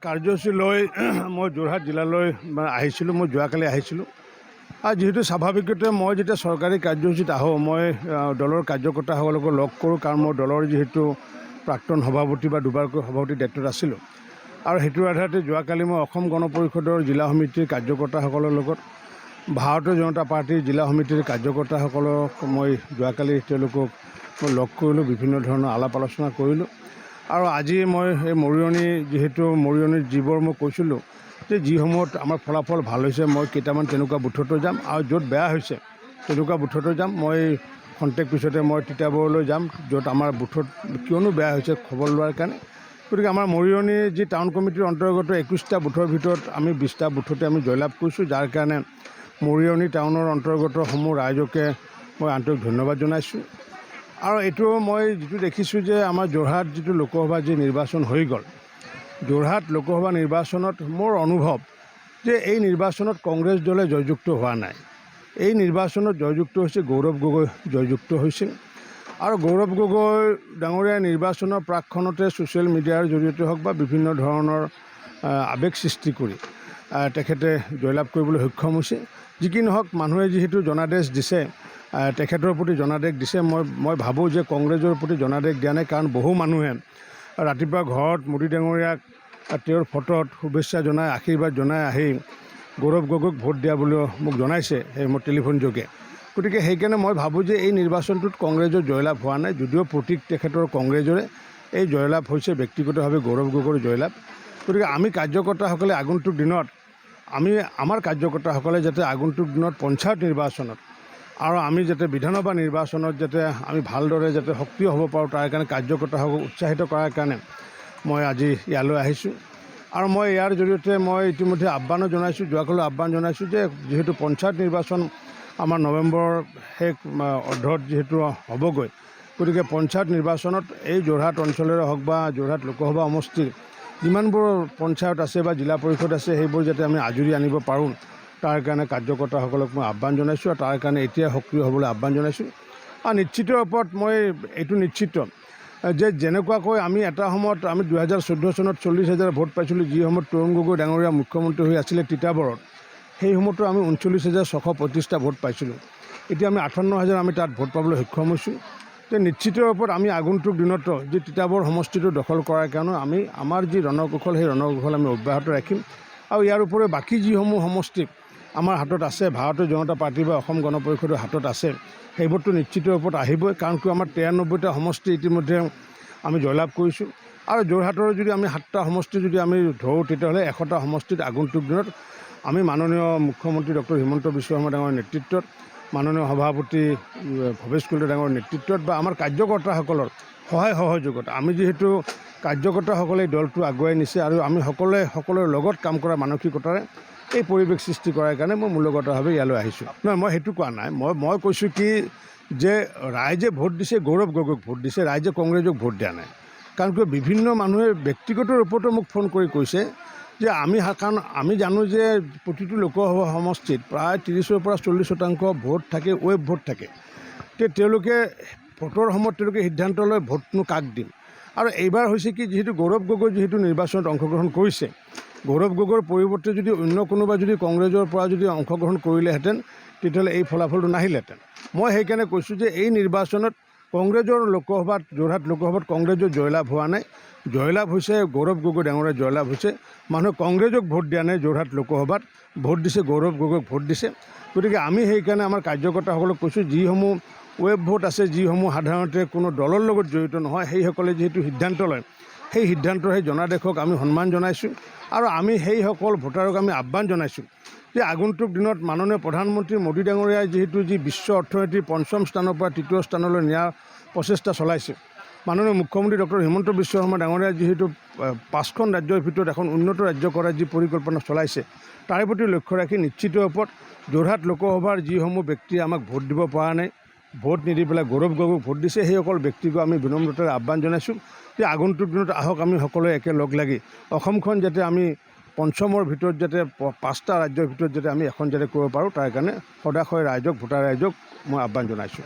কাৰ্যসূচী লৈ মই যোৰহাট জিলালৈ আহিছিলোঁ। মই যোৱাকালি আহিছিলোঁ আৰু যিহেতু স্বাভাৱিকতে মই যেতিয়া চৰকাৰী কাৰ্যসূচীত আহোঁ মই দলৰ কাৰ্যকৰ্তাসকলক লগ কৰোঁ, কাৰণ মই দলৰ যিহেতু প্ৰাক্তন সভাপতি বা দুবাৰকৈ সভাপতি দায়িত্বত আছিলোঁ। আৰু সেইটোৰ আধাৰতে যোৱাকালি মই অসম গণ পৰিষদৰ জিলা সমিতিৰ কাৰ্যকৰ্তাসকলৰ লগত ভাৰতীয় জনতা পাৰ্টীৰ জিলা সমিতিৰ কাৰ্যকৰ্তাসকলক মই যোৱাকালি তেওঁলোকক মই লগ কৰিলোঁ, বিভিন্ন ধৰণৰ আলাপ আলোচনা কৰিলোঁ। আৰু আজি মই এই মৰিয়নিৰ যিবোৰ মই কৈছিলোঁ যে যিসমূহত আমাৰ ফলাফল ভাল হৈছে মই কেইটামান তেনেকুৱা বুথতো যাম, আৰু য'ত বেয়া হৈছে তেনেকুৱা বুথতো যাম। মই খন্তেক পিছতে মই তিতাবৰলৈ যাম, য'ত আমাৰ বুথত কিয়নো বেয়া হৈছে খবৰ লোৱাৰ কাৰণে। গতিকে আমাৰ মৰিয়নি যি টাউন কমিটিৰ অন্তৰ্গত 21টা বুথৰ ভিতৰত আমি 20টা বুথতে আমি জয়লাভ কৰিছোঁ, যাৰ কাৰণে মৰিয়নি টাউনৰ অন্তৰ্গত সমূহ ৰাইজকে মই আন্তৰিক ধন্যবাদ জনাইছোঁ। আৰু এইটো মই যিটো দেখিছোঁ যে আমাৰ যোৰহাট যিটো লোকসভা যি নিৰ্বাচন হৈ গ'ল, যোৰহাট লোকসভা নিৰ্বাচনত মোৰ অনুভৱ যে এই নিৰ্বাচনত কংগ্ৰেছ দলে জয়যুক্ত হোৱা নাই। এই নিৰ্বাচনত জয়যুক্ত হৈছে গৌৰৱ গগৈ জয়যুক্ত হৈছিল। আৰু গৌৰৱ গগৈ ডাঙৰীয়া নিৰ্বাচনৰ প্ৰাকখনতে ছ'চিয়েল মিডিয়াৰ জৰিয়তে হওক বা বিভিন্ন ধৰণৰ আৱেগ সৃষ্টি কৰি তেখেতে জয়লাভ কৰিবলৈ সক্ষম হৈছে। যি কি নহওক, মানুহে যিহেতু জনাদেশ দিছে, তেখেতৰ প্ৰতি জনাদেশ দিছে, মই ভাবোঁ যে কংগ্ৰেছৰ প্ৰতি জনাদেশ দিয়া নাই। কাৰণ বহু মানুহে ৰাতিপুৱা ঘৰত মোদী ডাঙৰীয়াক তেওঁৰ ফটোত শুভেচ্ছা জনাই আশীৰ্বাদ জনাই আহি গৌৰৱ গগৈক ভোট দিয়া বুলিও মোক জনাইছে সেই মোৰ টেলিফোন যোগে। গতিকে সেইকাৰণে মই ভাবোঁ যে এই নিৰ্বাচনটোত কংগ্ৰেছৰ জয়লাভ হোৱা নাই, যদিও প্ৰতীক তেখেতৰ কংগ্ৰেছৰে এই জয়লাভ হৈছে ব্যক্তিগতভাৱে গৌৰৱ গগৈৰ জয়লাভ। গতিকে আমি কাৰ্যকৰ্তাসকলে আগন্তুক দিনত আমাৰ কাৰ্যকৰ্তাসকলে যাতে আগন্তুক দিনত পঞ্চায়ত নিৰ্বাচনত আৰু আমি যাতে বিধানসভা নিৰ্বাচনত যাতে আমি ভালদৰে যাতে সক্ৰিয় হ'ব পাৰোঁ, তাৰ কাৰণে কাৰ্যকৰ্তাসকলক উৎসাহিত কৰাৰ কাৰণে মই আজি ইয়ালৈ আহিছোঁ। আৰু মই ইয়াৰ জৰিয়তে মই ইতিমধ্যে আহ্বানো জনাইছোঁ, যোৱাকালি আহ্বান জনাইছোঁ যে যিহেতু পঞ্চায়ত নিৰ্বাচন আমাৰ নৱেম্বৰৰ শেষ অৰ্ধত যিহেতু হ'বগৈ, গতিকে পঞ্চায়ত নিৰ্বাচনত এই যোৰহাট অঞ্চলৰে হওক বা যোৰহাট লোকসভা সমষ্টিৰ যিমানবোৰ পঞ্চায়ত আছে বা জিলা পৰিষদ আছে সেইবোৰ যাতে আমি আজৰি আনিব পাৰোঁ, তাৰ কাৰণে কাৰ্যকৰ্তাসকলক মই আহ্বান জনাইছোঁ। আৰু তাৰ কাৰণে এতিয়া সক্ৰিয় হ'বলৈ আহ্বান জনাইছোঁ। আৰু নিশ্চিত ওপৰত মই এইটো নিশ্চিত যে যেনেকুৱাকৈ আমি এটা সময়ত আমি 2014 চনত 40,000 ভোট পাইছিলোঁ, যি সময়ত তৰুণ গগৈ ডাঙৰীয়া মুখ্যমন্ত্ৰী হৈ আছিলে তিতাবৰত, সেই সময়তো আমি 39,635টা ভোট পাইছিলোঁ। এতিয়া আমি 58,000 আমি তাত ভোট পাবলৈ সক্ষম হৈছোঁ। যে নিশ্চিত ওপৰত আমি আগন্তুক দিনতো যি তিতাবৰ সমষ্টিটো দখল কৰাৰ কাৰণে আমাৰ যি ৰণকৌশল সেই ৰণকৌশল আমি অব্যাহত ৰাখিম। আৰু ইয়াৰ উপৰিও বাকী যিসমূহ সমষ্টি আমাৰ হাতত আছে, ভাৰতীয় জনতা পাৰ্টী বা অসম গণ পৰিষদৰ হাতত আছে, সেইবোৰতো নিশ্চিত ওপৰত আহিবই। কাৰণ কিয় আমাৰ 93টা সমষ্টি ইতিমধ্যে আমি জয়লাভ কৰিছোঁ। আৰু যোৰহাটৰ যদি আমি 7টা সমষ্টি যদি আমি ধৰোঁ, তেতিয়াহ'লে 100টা সমষ্টিত আগন্তুক দিনত আমি মাননীয় মুখ্যমন্ত্ৰী ডক্টৰ হিমন্ত বিশ্ব শৰ্মা ডাঙৰীয়াৰ নেতৃত্বত, মাননীয় সভাপতি ভৱেশ কলিতা ডাঙৰীয়াৰ নেতৃত্বত বা আমাৰ কাৰ্যকৰ্তাসকলৰ সহায় সহযোগত, আমি যিহেতু কাৰ্যকৰ্তাসকলে দলটো আগুৱাই নিছে আৰু আমি সকলোৰে লগত কাম কৰা মানসিকতাৰে এই পৰিৱেশ সৃষ্টি কৰাৰ কাৰণে মই মূলগতভাৱে ইয়ালৈ আহিছোঁ। নহয়, মই সেইটো কোৱা নাই। মই কৈছোঁ কি যে ৰাইজে ভোট দিছে, গৌৰৱ গগৈক ভোট দিছে, ৰাইজে কংগ্ৰেছক ভোট দিয়া নাই। কাৰণ কিয় বিভিন্ন মানুহে ব্যক্তিগত ৰূপতো মোক ফোন কৰি কৈছে যে কাৰণ আমি জানো যে প্ৰতিটো লোকসভা সমষ্টিত প্ৰায় 30ৰ পৰা 40% ভোট থাকে, ৱেব ভোট থাকে। তেওঁলোকে ভোটৰ সময়ত তেওঁলোকে সিদ্ধান্ত লয় ভোটনো কাক দিম। আৰু এইবাৰ হৈছে কি, যিহেতু গৌৰৱ গগৈ যিহেতু নিৰ্বাচনত অংশগ্ৰহণ কৰিছে, গৌৰৱ গগৈৰ পৰিৱৰ্তে যদি অন্য কোনোবা যদি কংগ্ৰেছৰ পৰা যদি অংশগ্ৰহণ কৰিলেহেঁতেন, তেতিয়াহ'লে এই ফলাফলটো নাহিলেহেঁতেন। মই সেইকাৰণে কৈছোঁ যে এই নিৰ্বাচনত কংগ্ৰেছৰ যোৰহাট লোকসভাত কংগ্ৰেছৰ জয়লাভ হোৱা নাই, জয়লাভ হৈছে গৌৰৱ গগৈ ডাঙৰীয়াৰ জয়লাভ হৈছে। মানুহে কংগ্ৰেছক ভোট দিয়া নাই, যোৰহাট লোকসভাত ভোট দিছে গৌৰৱ গগৈক ভোট দিছে। গতিকে আমি সেইকাৰণে আমাৰ কাৰ্যকৰ্তাসকলক কৈছোঁ, যিসমূহ ৱেব ভোট আছে, যিসমূহ সাধাৰণতে কোনো দলৰ লগত জড়িত নহয়, সেইসকলে যিহেতু সিদ্ধান্ত লয়, সেই সিদ্ধান্তৰ সেই জনাদেশক আমি সন্মান জনাইছোঁ। আৰু আমি সেইসকল ভোটাৰক আমি আহ্বান জনাইছোঁ যে আগন্তুক দিনত মাননীয় প্ৰধানমন্ত্ৰী মোদী ডাঙৰীয়াই যিহেতু যি বিশ্ব অৰ্থনীতিৰ 5ম স্থানৰ পৰা 3য় স্থানলৈ নিয়াৰ প্ৰচেষ্টা চলাইছে, মাননীয় মুখ্যমন্ত্ৰী ডক্টৰ হিমন্ত বিশ্ব শৰ্মা ডাঙৰীয়াই যিহেতু 5খন ৰাজ্যৰ ভিতৰত এখন উন্নত ৰাজ্য কৰাৰ যি পৰিকল্পনা চলাইছে, তাৰ প্ৰতি লক্ষ্য ৰাখি নিশ্চিত ওপৰত যোৰহাট লোকসভাৰ যিসমূহ ব্যক্তিয়ে আমাক ভোট দিব পৰা নাই, ভোট নিদি পেলাই গৌৰৱ গগৈক ভোট দিছে, সেইসকল ব্যক্তিকো আমি বিনম্ৰতাৰে আহ্বান জনাইছোঁ যে আগন্তুক দিনত আহক, আমি সকলোৱে একেলগ লাগি অসমখন যাতে আমি 5মৰ ভিতৰত যাতে 5টা ৰাজ্যৰ ভিতৰত যাতে আমি এখন যাতে কৰিব পাৰোঁ, তাৰ কাৰণে সদাশয় ভোটাৰ ৰাইজক মই আহ্বান জনাইছোঁ।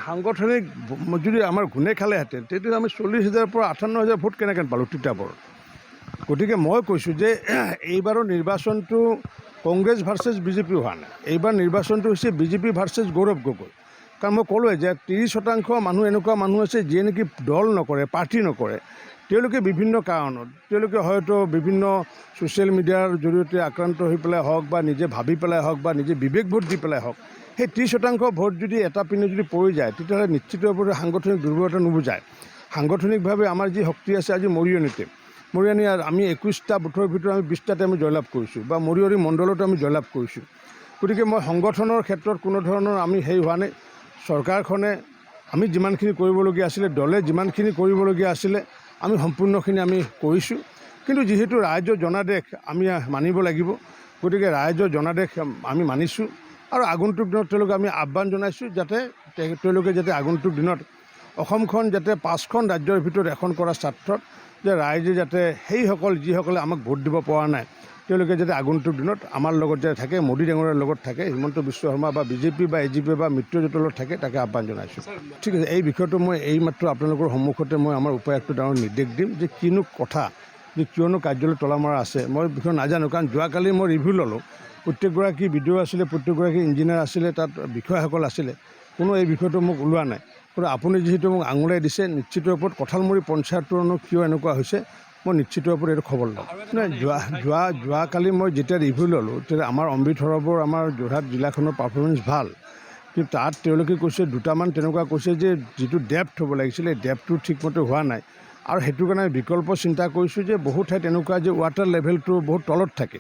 সাংগঠনিক যদি আমাৰ ঘূনে খালেহেঁতেন, তেতিয়াহ'লে আমি 40,000 পৰা 58,000 ভোট কেনেকৈ পালোঁ তিতাবৰত। গতিকে মই কৈছোঁ যে এইবাৰৰ নিৰ্বাচনটো কংগ্ৰেছ ভাৰ্চেছ বিজেপি হোৱা নাই। এইবাৰ নিৰ্বাচনটো হৈছে বিজেপি ভাৰ্চেছ গৌৰৱ গগৈ। কাৰণ মই ক'লোৱে যে 30% মানুহ এনেকুৱা মানুহ আছে যিয়ে নেকি দল নকৰে, পাৰ্টি নকৰে। তেওঁলোকে বিভিন্ন কাৰণত, তেওঁলোকে হয়তো বিভিন্ন ছ'চিয়েল মিডিয়াৰ জৰিয়তে আক্ৰান্ত হৈ পেলাই হওক বা নিজে ভাবি পেলাই হওক বা নিজে বিবেক ভোট দি পেলাই হওক, সেই 30% ভোট যদি এটা পিনে যদি পৰি যায়, তেতিয়াহ'লে নিশ্চিতভাৱে সাংগঠনিক দুৰ্বলতা নুবুজায়। সাংগঠনিকভাৱে আমাৰ যি শক্তি আছে আজি মৰিয়নিতে, মৰিয়নি আমি 21টা বুথৰ ভিতৰত আমি 20টাতে আমি জয়লাভ কৰিছোঁ বা মৰিয়নি মণ্ডলতো আমি জয়লাভ কৰিছোঁ। গতিকে মই সংগঠনৰ ক্ষেত্ৰত কোনো ধৰণৰ আমি হেৰি হোৱা নাই। চৰকাৰখনে আমি যিমানখিনি কৰিবলগীয়া আছিলে, দলে যিমানখিনি কৰিবলগীয়া আছিলে, আমি সম্পূৰ্ণখিনি আমি কৰিছোঁ। কিন্তু যিহেতু ৰাইজৰ জনাদেশ আমি মানিব লাগিব, গতিকে ৰাইজৰ জনাদেশ আমি মানিছোঁ আৰু আগন্তুক দিনত তেওঁলোকে আমি আহ্বান জনাইছোঁ যাতে তেওঁলোকে যাতে আগন্তুক দিনত অসমখন যাতে 5খন ৰাজ্যৰ ভিতৰত এখন কৰাৰ স্বাৰ্থত যে ৰাইজে যাতে সেইসকল যিসকলে আমাক ভোট দিব পৰা নাই, তেওঁলোকে যাতে আগন্তুক দিনত আমাৰ লগত যাতে থাকে, মোদী ডাঙৰীয়াৰ লগত থাকে, হিমন্ত বিশ্ব শৰ্মা বা বিজেপি বা এজিপি বা মিত্ৰজোঁটৰ লগত থাকে, তাকে আহ্বান জনাইছোঁ। ঠিক আছে, এই বিষয়টো মই এইমাত্ৰ আপোনালোকৰ সন্মুখতে মই আমাৰ উপায়ুক্ত ডাঙৰ নিৰ্দেশ দিম যে কিনো কথা, যে কিয়নো কাৰ্যালয় তলা মৰা আছে, মই বিষয়ে নাজানো। কাৰণ যোৱাকালি মই ৰিভিউ ল'লোঁ, প্ৰত্যেকগৰাকী বিডিঅ' আছিলে, প্ৰত্যেকগৰাকী ইঞ্জিনিয়াৰ আছিলে, তাত বিষয়াসকল আছিলে, কোনো এই বিষয়টো মোক ওলোৱা নাই। কিন্তু আপুনি যিহেতু মোক আঙুলিয়াই দিছে, নিশ্চিত ওপৰত কঁঠালমুৰি পঞ্চায়তৰনো কিয় এনেকুৱা হৈছে, মই নিশ্চিত ওপৰত এইটো খবৰ ল'ম। নাই, যোৱাকালি মই যেতিয়া ৰিভিউ ল'লোঁ, তেতিয়া আমাৰ অমৃত সৰোবৰ আমাৰ যোৰহাট জিলাখনৰ পাৰফৰ্মেঞ্চ ভাল, কিন্তু তাত তেওঁলোকে কৈছে দুটামান তেনেকুৱা কৈছে যে যিটো ডেপ্থ হ'ব লাগিছিলে, ডেপ্থটো ঠিকমতে হোৱা নাই। আৰু সেইটো কাৰণে বিকল্প চিন্তা কৰিছোঁ যে বহুত ঠাইত এনেকুৱা যে ৱাটাৰ লেভেলটো বহুত তলত থাকে।